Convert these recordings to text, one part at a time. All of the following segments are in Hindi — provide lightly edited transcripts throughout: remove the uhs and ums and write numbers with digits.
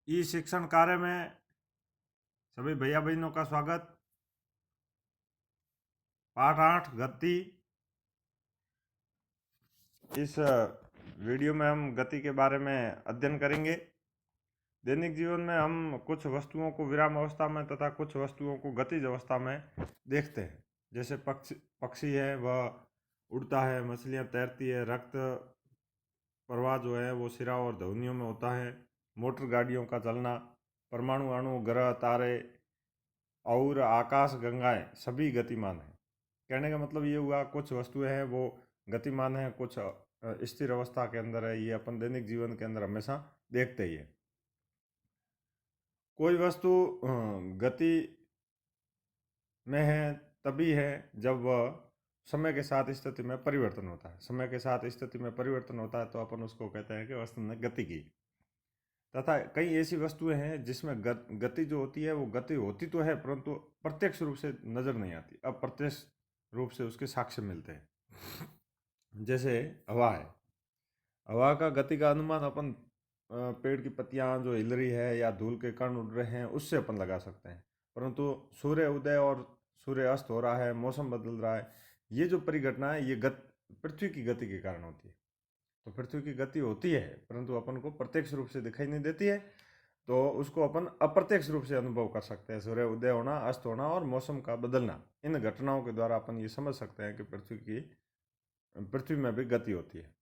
ई शिक्षण कार्य में सभी भैया बहनों का स्वागत। पाठ 8 गति। इस वीडियो में हम गति के बारे में अध्ययन करेंगे। दैनिक जीवन में हम कुछ वस्तुओं को विराम अवस्था में तथा कुछ वस्तुओं को गतिज अवस्था में देखते हैं। जैसे पक्षी है वह उड़ता है, मछलियाँ तैरती है, रक्त प्रवाह जो है वो सिरा और ध्वनियों में होता है, मोटर गाड़ियों का चलना, परमाणु अणु, ग्रह, तारे और आकाश गंगाएं सभी गतिमान हैं। कहने का मतलब ये हुआ कुछ वस्तुएं हैं वो गतिमान हैं, कुछ स्थिर अवस्था के अंदर है। ये अपन दैनिक जीवन के अंदर हमेशा देखते ही है। कोई वस्तु गति में है तभी है जब वह समय के साथ स्थिति में परिवर्तन होता है। समय के साथ स्थिति में परिवर्तन होता है तो अपन उसको कहते हैं कि वस्तु ने गति की। तथा कई ऐसी वस्तुएं हैं जिसमें गति जो होती है वो गति होती तो है परंतु प्रत्यक्ष रूप से नजर नहीं आती, अप्रत्यक्ष रूप से उसके साक्ष्य मिलते हैं। जैसे हवा है। हवा का गति का अनुमान अपन पेड़ की पत्तियां जो हिल रही है या धूल के कण उड़ रहे हैं उससे अपन लगा सकते हैं। परंतु सूर्य उदय और सूर्य अस्त हो रहा है, मौसम बदल रहा है, ये जो परिघटना है ये पृथ्वी की गति के कारण होती है। तो पृथ्वी की गति होती है परंतु अपन को प्रत्यक्ष रूप से दिखाई नहीं देती है, तो उसको अपन अप्रत्यक्ष रूप से अनुभव कर सकते हैं। सूर्य उदय होना, अस्त होना और मौसम का बदलना, इन घटनाओं के द्वारा अपन ये समझ सकते हैं कि पृथ्वी में भी गति होती है।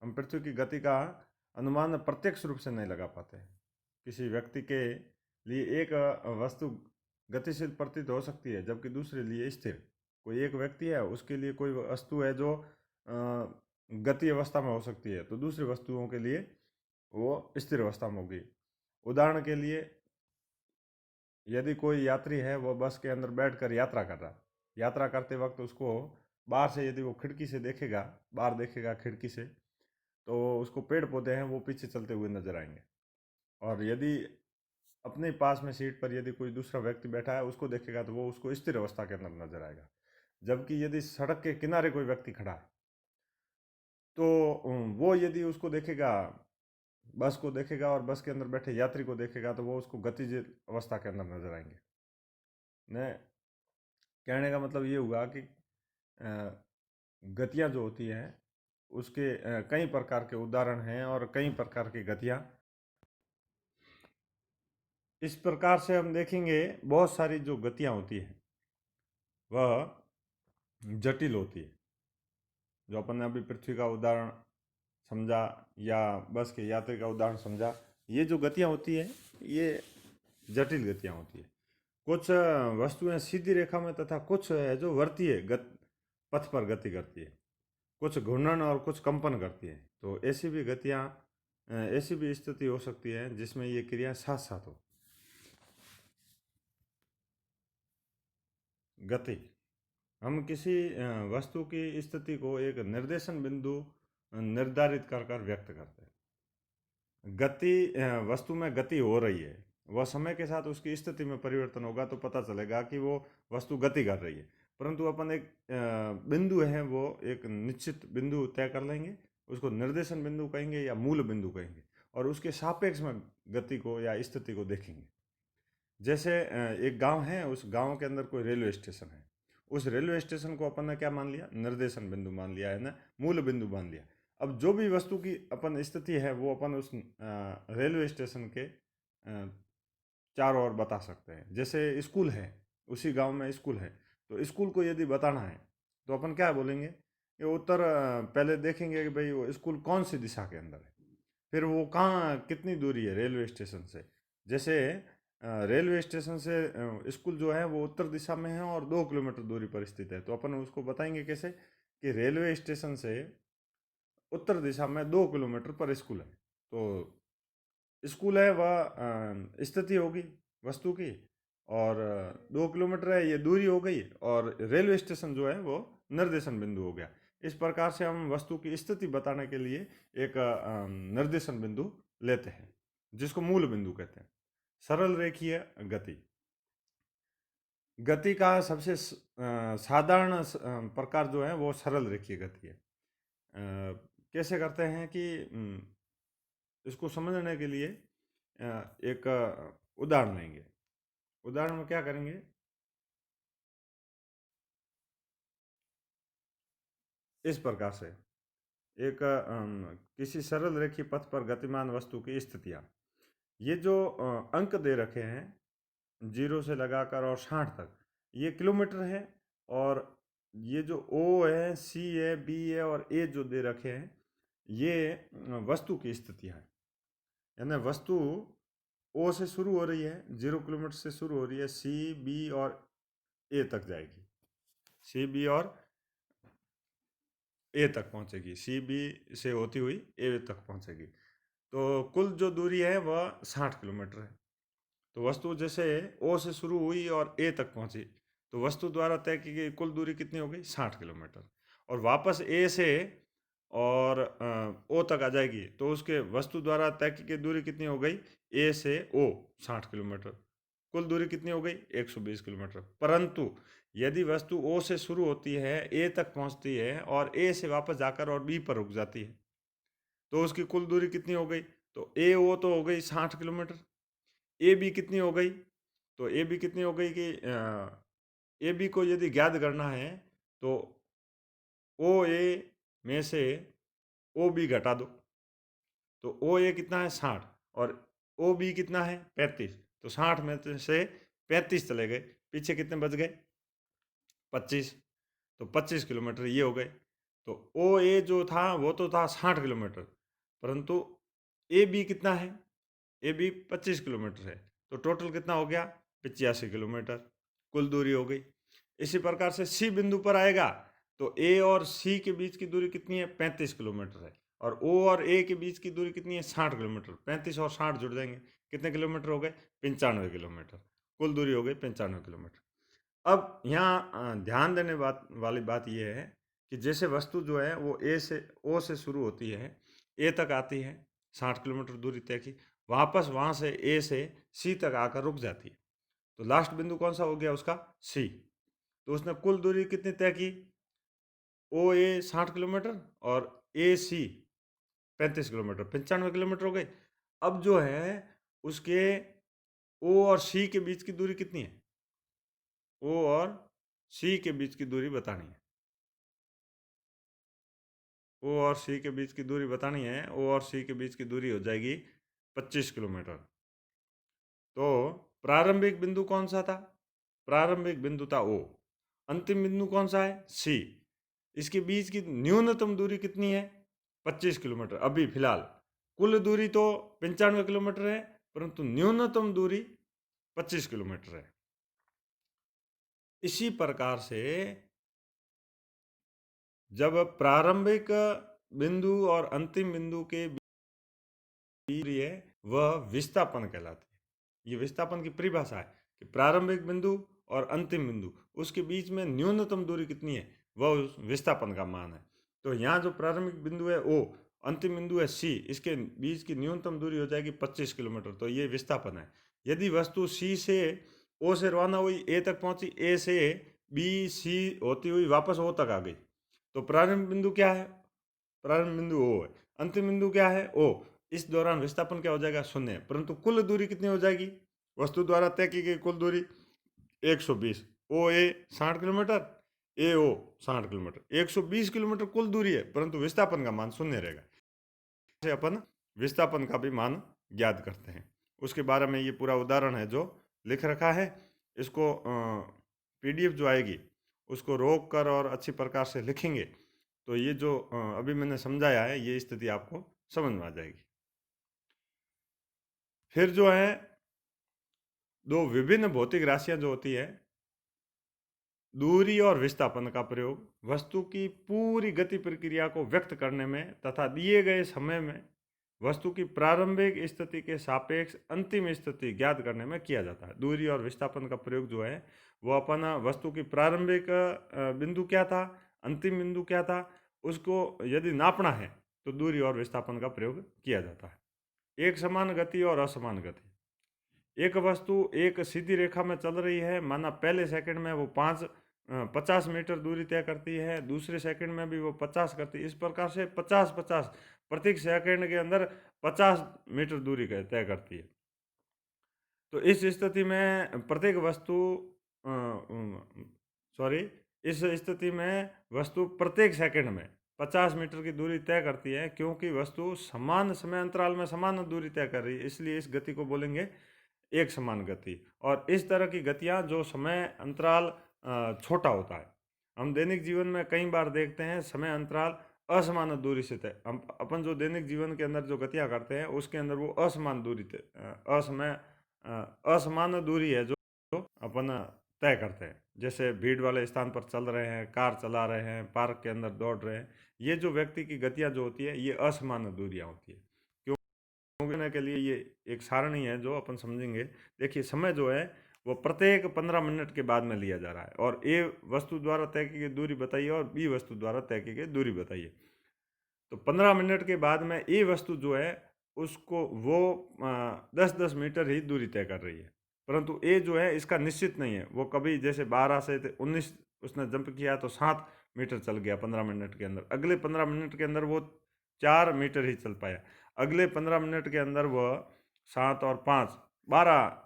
हम पृथ्वी की गति का अनुमान प्रत्यक्ष रूप से नहीं लगा पाते हैं। किसी व्यक्ति के लिए एक वस्तु गतिशील प्रतीत हो सकती है जबकि दूसरे लिए स्थिर। कोई एक व्यक्ति है, उसके लिए कोई वस्तु है जो गति अवस्था में हो सकती है, तो दूसरी वस्तुओं के लिए वो स्थिर अवस्था में होगी। उदाहरण के लिए, यदि कोई यात्री है वो बस के अंदर बैठकर यात्रा कर रहा, यात्रा करते वक्त उसको बाहर से यदि वो खिड़की से देखेगा, बाहर देखेगा खिड़की से, तो उसको पेड़ पौधे हैं वो पीछे चलते हुए नजर आएंगे। और यदि अपने पास में सीट पर यदि कोई दूसरा व्यक्ति बैठा है उसको देखेगा तो वो उसको स्थिर अवस्था के अंदर नजर आएगा। जबकि यदि सड़क के किनारे कोई व्यक्ति खड़ा है तो वो यदि उसको देखेगा, बस को देखेगा और बस के अंदर बैठे यात्री को देखेगा तो वो उसको गतिज अवस्था के अंदर नजर आएंगे। ने कहने का मतलब ये हुआ कि गतियाँ जो होती हैं उसके कई प्रकार के उदाहरण हैं और कई प्रकार की गतियाँ। इस प्रकार से हम देखेंगे बहुत सारी जो गतियाँ होती हैं वह जटिल होती है। जो अपन ने अभी पृथ्वी का उदाहरण समझा या बस के यात्री का उदाहरण समझा, ये जो गतियाँ होती है ये जटिल गतियाँ होती है। कुछ वस्तुएं सीधी रेखा में तथा कुछ है जो वर्तीय पथ पर गति करती है, कुछ घूर्णन और कुछ कंपन करती है। तो ऐसी भी गतियाँ, ऐसी भी स्थिति हो सकती है जिसमें ये क्रिया साथ साथ हो। गति, हम किसी वस्तु की स्थिति को एक निर्देशन बिंदु निर्धारित कर कर व्यक्त करते हैं। गति, वस्तु में गति हो रही है, वह समय के साथ उसकी स्थिति में परिवर्तन होगा तो पता चलेगा कि वो वस्तु गति कर रही है। परंतु अपन एक बिंदु है वो एक निश्चित बिंदु तय कर लेंगे, उसको निर्देशन बिंदु कहेंगे या मूल बिंदु कहेंगे, और उसके सापेक्ष में गति को या स्थिति को देखेंगे। जैसे एक गांव है, उस गांव के अंदर कोई रेलवे स्टेशन है। उस रेलवे स्टेशन को अपन ने क्या मान लिया? निर्देशन बिंदु मान लिया है ना, मूल बिंदु मान लिया। अब जो भी वस्तु की अपन स्थिति है वो अपन उस रेलवे स्टेशन के चारों ओर बता सकते हैं। जैसे स्कूल है, उसी गांव में स्कूल है, तो स्कूल को यदि बताना है तो अपन क्या बोलेंगे? ये उत्तर, पहले देखेंगे कि भाई वो स्कूल कौन सी दिशा के अंदर है, फिर वो कहाँ कितनी दूरी है रेलवे स्टेशन से। जैसे रेलवे स्टेशन से स्कूल जो है वो उत्तर दिशा में है और 2 किलोमीटर दूरी पर स्थित है, तो अपन उसको बताएंगे कैसे कि रेलवे स्टेशन से उत्तर दिशा में 2 किलोमीटर पर स्कूल है। तो स्कूल है वह स्थिति होगी वस्तु की, और 2 किलोमीटर है ये दूरी हो गई, और रेलवे स्टेशन जो है वो निर्देशन बिंदु हो गया। इस प्रकार से हम वस्तु की स्थिति बताने के लिए एक निर्देशन बिंदु लेते हैं जिसको मूल बिंदु कहते हैं। सरल रेखीय गति, गति का सबसे साधारण प्रकार जो है वो सरल रेखीय गति है। कैसे करते हैं कि इसको समझने के लिए एक उदाहरण लेंगे। उदाहरण में क्या करेंगे, इस प्रकार से एक किसी सरल रेखीय पथ पर गतिमान वस्तु की स्थितियाँ। ये जो अंक दे रखे हैं 0 से लगाकर और 60 तक, ये किलोमीटर है। और ये जो ओ है, सी है, बी है और ए जो दे रखे हैं, ये वस्तु की स्थितियाँ हैं। यानी वस्तु ओ से शुरू हो रही है, 0 किलोमीटर से शुरू हो रही है, सी, बी और ए तक जाएगी, सी, बी और ए तक पहुंचेगी, सी, बी से होती हुई ए तक पहुंचेगी। तो कुल जो दूरी है वह 60 किलोमीटर है। तो वस्तु जैसे ओ से शुरू हुई और ए तक पहुंची, तो वस्तु द्वारा तय की गई कुल दूरी कितनी हो गई, 60 किलोमीटर। और वापस ए से और ओ तक आ जाएगी, तो उसके वस्तु द्वारा तय की गई दूरी कितनी हो गई, ए से ओ 60 किलोमीटर। कुल दूरी कितनी हो गई, 120 किलोमीटर। परंतु यदि वस्तु ओ से शुरू होती है, ए तक पहुंचती है और ए से वापस जाकर और बी पर रुक जाती है, तो उसकी कुल दूरी कितनी हो गई, तो ए ओ तो हो गई 60 किलोमीटर। ए बी कितनी हो गई, तो ए बी कितनी हो गई कि ए बी को यदि ज्ञात करना है, तो ओ ए में से ओ बी घटा दो। तो ओ ए कितना है, 60, और ओ बी कितना है, 35। तो 60 में से 35 चले गए, पीछे कितने बच गए, 25। तो 25 किलोमीटर ये हो गए। तो ओ ए जो था वो तो था 60 किलोमीटर, परंतु ए बी कितना है, ए बी 25 किलोमीटर है। तो टोटल कितना हो गया, 85 किलोमीटर कुल दूरी हो गई। इसी प्रकार से सी बिंदु पर आएगा, तो ए और सी के बीच की दूरी कितनी है, 35 किलोमीटर है। और ओ और ए के बीच की दूरी कितनी है, 60 किलोमीटर। 35 और 60 जुड़ जाएंगे, कितने किलोमीटर हो गए, 95 किलोमीटर। कुल दूरी हो गई 95 किलोमीटर। अब यहाँ ध्यान देने वाली बात यह है कि जैसे वस्तु जो है वो ए से ओ से शुरू होती है, ए तक आती है, 60 किलोमीटर दूरी तय की, वापस वहाँ से ए से सी तक आकर रुक जाती है। तो लास्ट बिंदु कौन सा हो गया उसका, सी। तो उसने कुल दूरी कितनी तय की, ओ ए 60 किलोमीटर और ए सी 35 किलोमीटर, 95 किलोमीटर हो गए। अब जो है उसके ओ और सी के बीच की दूरी कितनी है, ओ और सी के बीच की दूरी बतानी है। ओ और सी के बीच की दूरी बतानी है, ओ और सी के बीच की दूरी हो जाएगी 25 किलोमीटर। तो प्रारंभिक बिंदु कौन सा था, प्रारंभिक बिंदु था ओ। अंतिम बिंदु कौन सा है, सी। इसके बीच की न्यूनतम दूरी कितनी है, 25 किलोमीटर अभी फिलहाल। कुल दूरी तो 95 किलोमीटर है, परंतु न्यूनतम दूरी 25 किलोमीटर है। इसी प्रकार से जब प्रारंभिक बिंदु और अंतिम बिंदु के दूरी है, वह विस्थापन कहलाती है। ये विस्थापन की परिभाषा है कि प्रारंभिक बिंदु और अंतिम बिंदु उसके बीच में न्यूनतम दूरी कितनी है, वह उस विस्थापन का मान है। तो यहाँ जो प्रारंभिक बिंदु है ओ, अंतिम बिंदु है सी, इसके बीच की न्यूनतम दूरी हो जाएगी 25 किलोमीटर। तो ये विस्थापन है। यदि वस्तु सी से ओ से रवाना हुई, ए तक पहुंची, ए से बी सी होती हुई वापस ओ तक आ गई, तो प्रारंभिक बिंदु क्या है, प्रारंभ बिंदु ओ है, अंतिम बिंदु क्या है, ओ। इस दौरान विस्थापन क्या हो जाएगा, शून्य। परंतु कुल दूरी कितनी हो जाएगी, वस्तु द्वारा तय की गई कुल दूरी 120। ओ ए 60 किलोमीटर, ए ओ 60 किलोमीटर, 120 किलोमीटर कुल दूरी है, परंतु विस्थापन का मान शून्य रहेगा। से अपन विस्थापन का भी मान ज्ञात करते हैं। उसके बारे में ये पूरा उदाहरण है जो लिख रखा है। इसको पीडीएफ जो आएगी उसको रोक कर और अच्छी प्रकार से लिखेंगे, तो ये जो अभी मैंने समझाया है, ये स्थिति आपको समझ में आ जाएगी। फिर जो है दो विभिन्न भौतिक राशियां जो होती है, दूरी और विस्थापन का प्रयोग वस्तु की पूरी गति प्रक्रिया को व्यक्त करने में तथा दिए गए समय में वस्तु की प्रारंभिक स्थिति के सापेक्ष अंतिम स्थिति ज्ञात करने में किया जाता है। दूरी और विस्थापन का प्रयोग जो है वो अपन वस्तु की प्रारंभिक बिंदु क्या था, अंतिम बिंदु क्या था, उसको यदि नापना है तो दूरी और विस्थापन का प्रयोग किया जाता है। एक समान गति और असमान गति। एक वस्तु एक सीधी रेखा में चल रही है, माना पहले सेकंड में वो 50 मीटर दूरी तय करती है, दूसरे सेकंड में भी वो 50 करती है। इस प्रकार से 50-50 प्रत्येक सेकंड के अंदर 50 मीटर दूरी तय करती है। तो इस स्थिति में प्रत्येक वस्तु सॉरी इस स्थिति में वस्तु प्रत्येक सेकंड में 50 मीटर की दूरी तय करती है, क्योंकि वस्तु समान समय अंतराल में समान दूरी तय कर रही है, इसलिए इस गति को बोलेंगे एक समान गति। और इस तरह की गतियाँ जो समय अंतराल छोटा होता है, हम दैनिक जीवन में कई बार देखते हैं समय अंतराल असमान दूरी से तय, हम अपन जो दैनिक जीवन के अंदर जो गतियाँ करते हैं उसके अंदर वो असमान दूरी असमान दूरी है जो अपन तय करते हैं। जैसे भीड़ वाले स्थान पर चल रहे हैं, कार चला रहे हैं, पार्क के अंदर दौड़ रहे हैं, ये जो व्यक्ति की गतियाँ जो होती है ये असमान दूरियाँ होती है। क्यों के लिए ये एक सारणी है जो अपन समझेंगे। देखिए समय जो है वो प्रत्येक 15 मिनट के बाद में लिया जा रहा है, और ए वस्तु द्वारा तय की गई दूरी बताइए और बी वस्तु द्वारा तय की गई दूरी बताइए। तो 15 मिनट के बाद में ए वस्तु जो है उसको वो 10-10 मीटर ही दूरी तय कर रही है, परंतु ए जो है इसका निश्चित नहीं है। वो कभी जैसे 12 से 19 उसने जंप किया तो 7 मीटर चल गया 15 मिनट के अंदर, अगले 15 मिनट के अंदर वो 4 मीटर ही चल पाया, अगले 15 मिनट के अंदर वह 7 और 5 12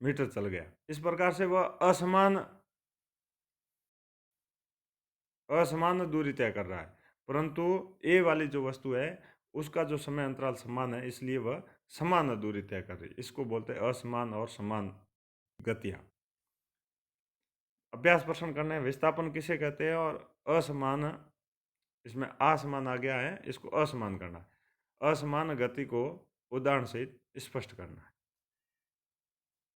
मीटर चल गया। इस प्रकार से वह असमान दूरी तय कर रहा है, परंतु ए वाली जो वस्तु है उसका जो समय अंतराल समान है, इसलिए वह समान दूरी तय कर रही है। इसको बोलते हैं असमान और समान गतियाँ। अभ्यास प्रश्न करने हैं, विस्थापन किसे कहते हैं, और असमान, इसमें असमान आ गया है, इसको असमान करना है। असमान गति को उदाहरण सहित स्पष्ट करना है।